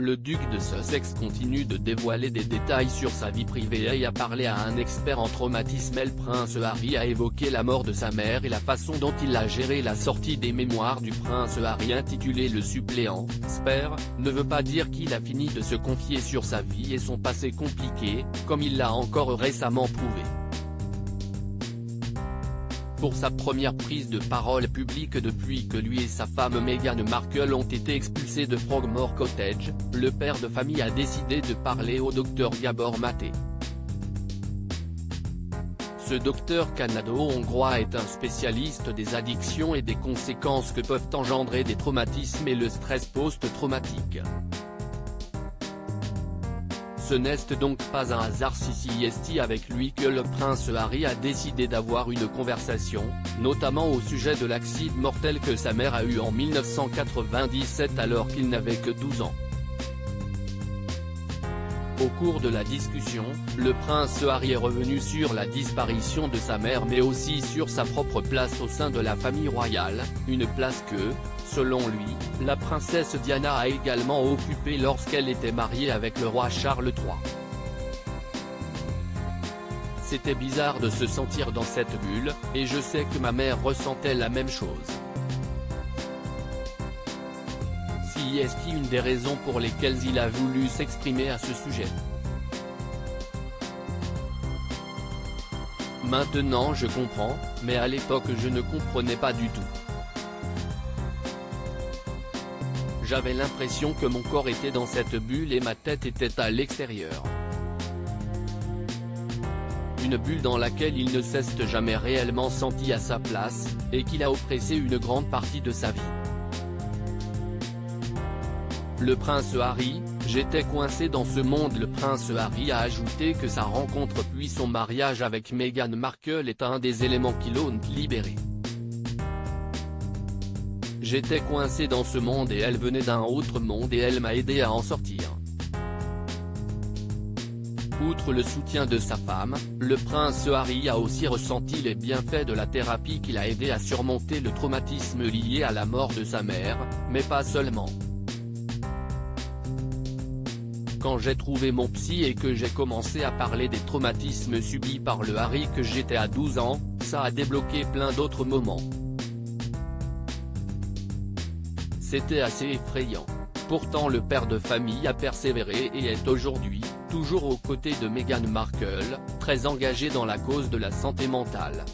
Le duc de Sussex continue de dévoiler des détails sur sa vie privée et a parlé à un expert en traumatisme. Le prince Harry a évoqué la mort de sa mère et la façon dont il a géré la sortie des mémoires du prince Harry intitulé Le suppléant. Spare ne veut pas dire qu'il a fini de se confier sur sa vie et son passé compliqué, comme il l'a encore récemment prouvé. Pour sa première prise de parole publique depuis que lui et sa femme Meghan Markle ont été expulsés de Frogmore Cottage, le père de famille a décidé de parler au docteur Gabor Maté. Ce docteur canado-hongrois est un spécialiste des addictions et des conséquences que peuvent engendrer des traumatismes et le stress post-traumatique. Ce n'est donc pas un hasard si c'est avec lui que le prince Harry a décidé d'avoir une conversation, notamment au sujet de l'accident mortel que sa mère a eu en 1997 alors qu'il n'avait que 12 ans. Au cours de la discussion, le prince Harry est revenu sur la disparition de sa mère mais aussi sur sa propre place au sein de la famille royale, une place que, selon lui, la princesse Diana a également occupée lorsqu'elle était mariée avec le roi Charles III. C'était bizarre de se sentir dans cette bulle, et je sais que ma mère ressentait la même chose. C'est une des raisons pour lesquelles il a voulu s'exprimer à ce sujet. Maintenant je comprends, mais à l'époque je ne comprenais pas du tout. J'avais l'impression que mon corps était dans cette bulle et ma tête était à l'extérieur. Une bulle dans laquelle il ne s'est jamais réellement senti à sa place, et qu'il a oppressé une grande partie de sa vie. Le prince Harry, j'étais coincé dans ce monde. Le prince Harry a ajouté que sa rencontre puis son mariage avec Meghan Markle est un des éléments qui l'ont libéré. J'étais coincé dans ce monde et elle venait d'un autre monde et elle m'a aidé à en sortir. Outre le soutien de sa femme, le prince Harry a aussi ressenti les bienfaits de la thérapie qui l'a aidé à surmonter le traumatisme lié à la mort de sa mère, mais pas seulement. Quand j'ai trouvé mon psy et que j'ai commencé à parler des traumatismes subis par le Harry que j'étais à 12 ans, ça a débloqué plein d'autres moments. C'était assez effrayant. Pourtant le père de famille a persévéré et est aujourd'hui, toujours aux côtés de Meghan Markle, très engagé dans la cause de la santé mentale.